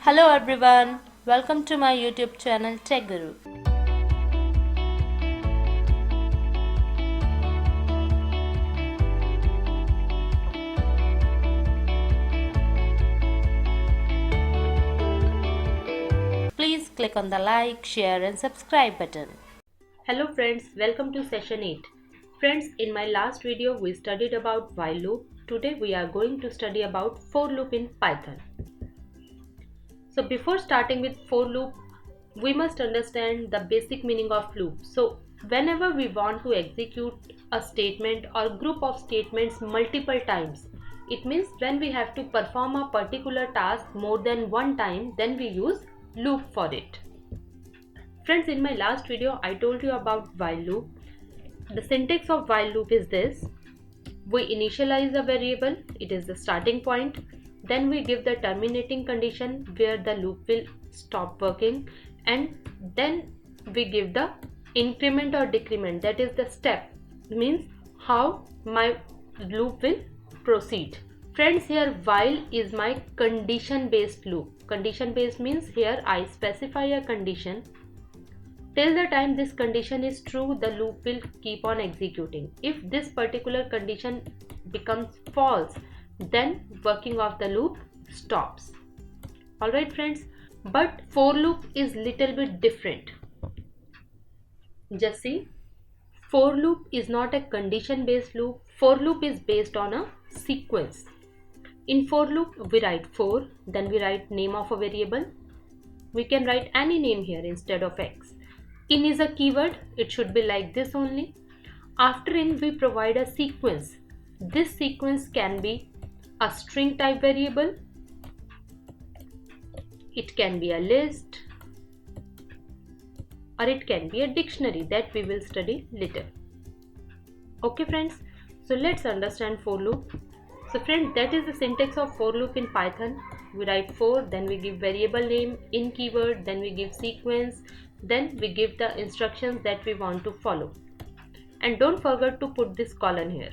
Hello everyone, welcome to my YouTube channel Tech Guru. Please click on the like, share and subscribe button. Hello friends, welcome to session 8. Friends, in my last video we studied about while loop. Today we are going to study about for loop in Python. So before starting with for loop, we must understand the basic meaning of loop. So whenever we want to execute a statement or group of statements multiple times, it means when we have to perform a particular task more than one time, then we use loop for it. Friends, in my last video I told you about while loop. The syntax of while loop is this. We initialize a variable, it is the starting point. Then we give the terminating condition where the loop will stop working, and then we give the increment or decrement, that is the step, means how my loop will proceed. Friends, here while is my condition based loop. Condition based means here I specify a condition. Till the time this condition is true, the loop will keep on executing. If this particular condition becomes false, then working of the loop stops. Alright friends, but for loop is little bit different. Just see, for loop is not a condition based loop. For loop is based on a sequence. In for loop we write for, then we write name of a variable. We can write any name here instead of x. In is a keyword, it should be like this only. After in we provide a sequence. This sequence can be a string type variable, it can be a list, or it can be a dictionary that we will study later. Okay friends, so let's understand for loop. So friends, that is the syntax of for loop in Python. We write for, then we give variable name, in keyword, then we give sequence, then we give the instructions that we want to follow. And don't forget to put this colon here.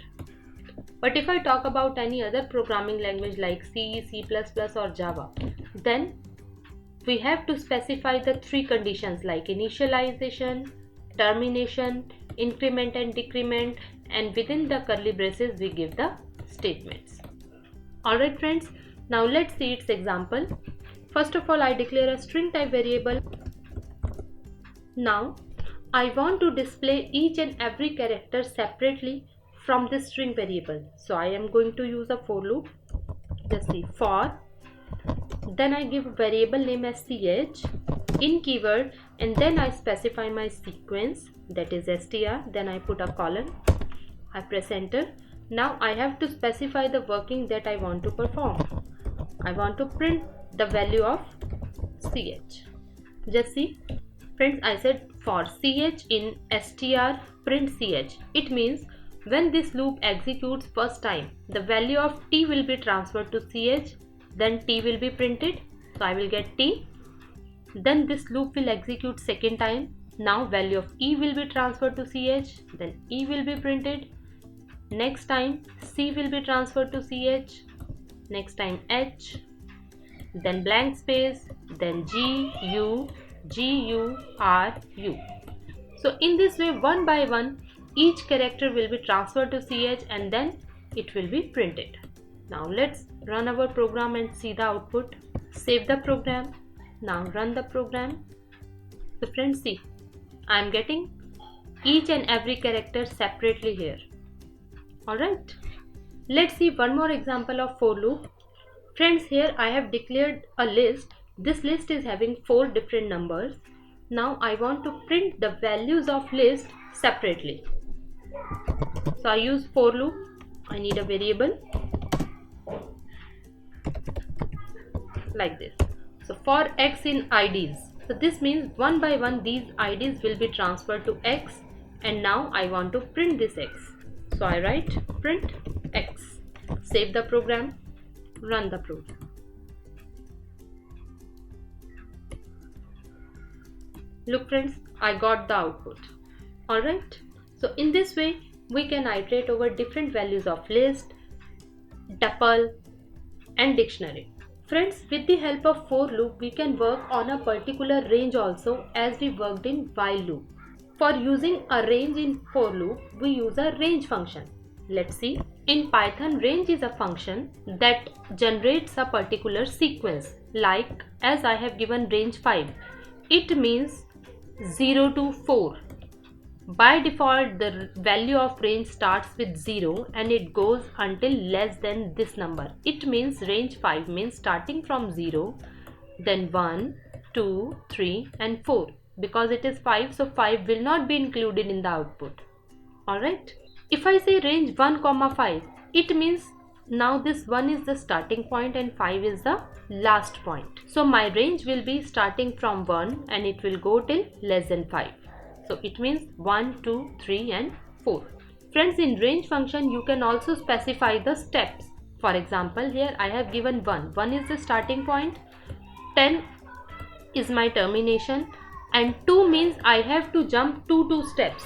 But if I talk about any other programming language like C, C++ or Java, then we have to specify the three conditions like initialization, termination, increment and decrement, and within the curly braces we give the statements. Alright friends, now let's see its example. First of all, I declare a string type variable. Now I want to display each and every character separately from this string variable. So I am going to use a for loop. Just see, for, then I give a variable name as ch, in keyword, and then I specify my sequence, that is str, then I put a colon, I press enter. Now I have to specify the working that I want to perform. I want to print the value of ch. Just see friends, I said for ch in str print ch. It means when this loop executes first time, the value of t will be transferred to ch, then t will be printed. So I will get t. Then this loop will execute second time. Now value of e will be transferred to ch, then e will be printed. Next time c will be transferred to ch. Next time h, then blank space, then g, u, g, u, r, u. So in this way, one by one, each character will be transferred to ch and then it will be printed. Now let's run our program and see the output. Save the program. Now run the program. So friends, see, I am getting each and every character separately here. Alright, let's see one more example of for loop. Friends, here I have declared a list. This list is having 4 different numbers. Now I want to print the values of list separately. So I use for loop. I need a variable like this. So for x in IDs. So this means one by one these IDs will be transferred to x, and now I want to print this x. So I write print x. Save the program. Run the program. Look friends, I got the output. Alright, so in this way we can iterate over different values of list, tuple and dictionary. Friends, with the help of for loop, we can work on a particular range also, as we worked in while loop. For using a range in for loop, we use a range function. Let's see. In Python, range is a function that generates a particular sequence. Like as I have given range 5, it means 0 to 4. By default, the value of range starts with 0 and it goes until less than this number. It means range 5 means starting from 0, then 1, 2, 3 and 4. Because it is 5, so 5 will not be included in the output. Alright. If I say range 1, 5, it means now this 1 is the starting point and 5 is the last point. So my range will be starting from 1 and it will go till less than 5. So it means 1, 2, 3 and 4. Friends, in range function you can also specify the steps. For example, here I have given 1. 1 is the starting point, 10 is my termination and 2 means I have to jump 2 steps.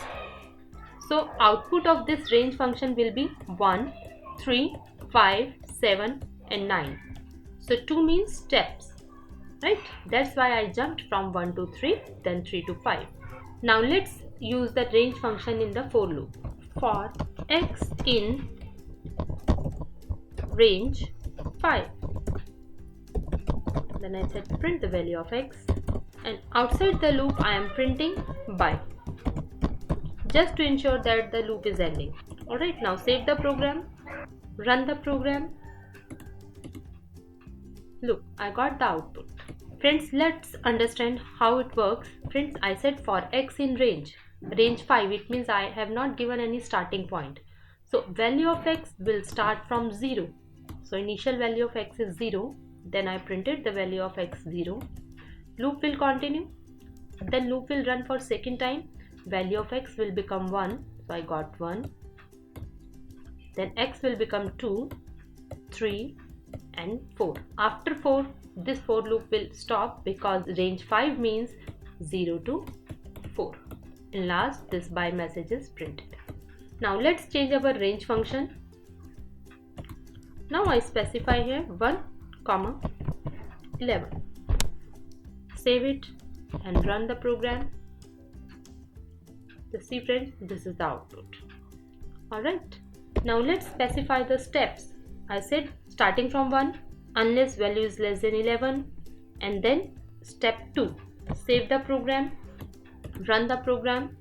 So output of this range function will be 1, 3, 5, 7 and 9. So 2 means steps, right? That's why I jumped from 1 to 3, then 3 to 5. Now let's use the range function in the for loop. For x in range 5. Then I said print the value of x, and outside the loop I am printing by, just to ensure that the loop is ending. Alright, now save the program, run the program. Look, I got the output. Friends, let's understand how it works. Friends, I said for x in range 5, it means I have not given any starting point. So value of x will start from 0. So initial value of x is 0. Then I printed the value of x 0. Loop will continue. Then loop will run for second time. Value of x will become 1. So I got 1. Then x will become 2, 3 and 4. After 4, this for loop will stop because range 5 means 0 to 4. And last, this by message is printed. Now let's change our range function. Now I specify here 1, 11. Save it and run the program. So see friends, this is the output. Alright. Now let's specify the steps. I said starting from 1 unless value is less than 11, and then step 2. Save the program, run the program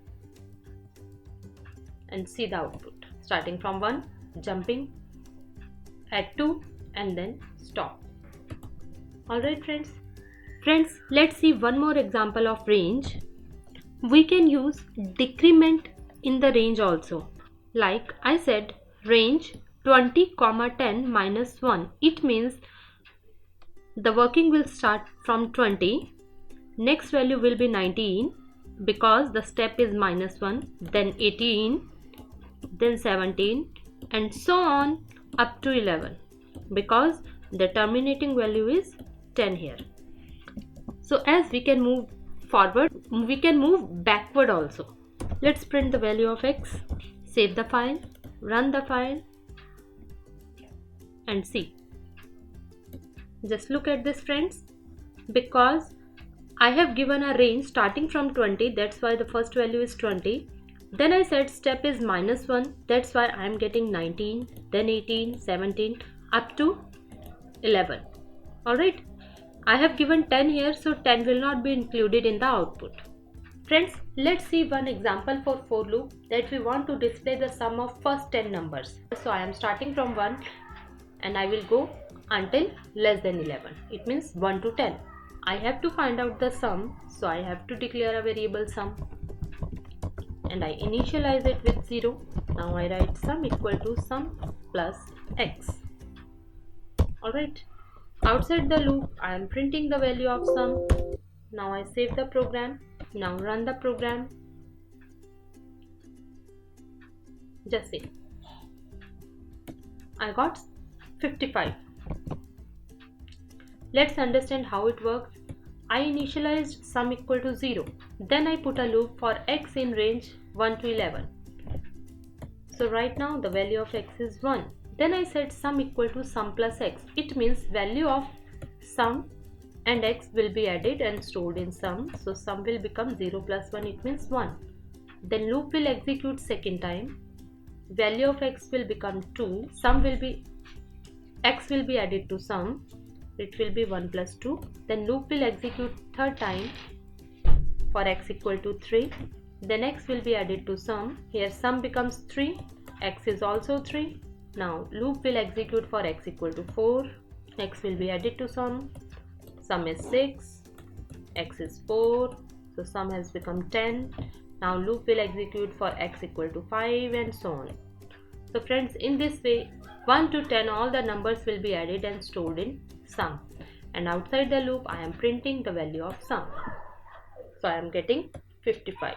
and see the output. Starting from 1, jumping at 2 and then stop. Alright friends. Friends, let's see one more example of range. We can use decrement in the range also. Like I said range 20, 10 minus 1. It means the working will start from 20. Next value will be 19 because the step is minus 1. Then 18. Then 17 and so on up to 11 because the terminating value is 10 here. So as we can move forward, we can move backward also. Let's print the value of x, save the file, run the file and see. Just look at this friends, because I have given a range starting from 20, that's why the first value is 20. Then I said step is minus 1, that's why I am getting 19, then 18, 17 up to 11. Alright, I have given 10 here, so 10 will not be included in the output. Friends, let's see one example for loop that we want to display the sum of first 10 numbers. So I am starting from 1 and I will go until less than 11. It means 1 to 10. I have to find out the sum, so I have to declare a variable sum and I initialize it with 0. Now I write sum equal to sum plus x. Alright, outside the loop I am printing the value of sum. Now I save the program. Now run the program. Just see, I got 55. Let's understand how it works. I initialized sum equal to 0. Then I put a loop for x in range 1 to 11. So right now the value of x is 1. Then I said sum equal to sum plus x. It means value of sum and x will be added and stored in sum. So sum will become 0 plus 1, it means 1. Then loop will execute second time. Value of x will become 2. X will be added to sum. It will be 1 plus 2. Then loop will execute third time for x equal to 3. Then x will be added to sum. Here sum becomes 3. X is also 3. Now loop will execute for x equal to 4. X will be added to sum. Sum is 6. X is 4. So sum has become 10. Now loop will execute for x equal to 5 and so on. So friends, in this way 1 to 10 all the numbers will be added and stored in sum. And outside the loop I am printing the value of sum. So I am getting 55.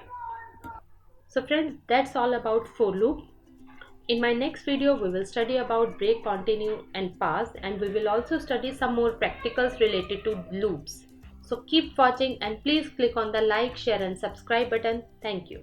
So friends, that's all about for loop. In my next video we will study about break, continue and pass, and we will also study some more practicals related to loops. So keep watching and please click on the like, share and subscribe button. Thank you.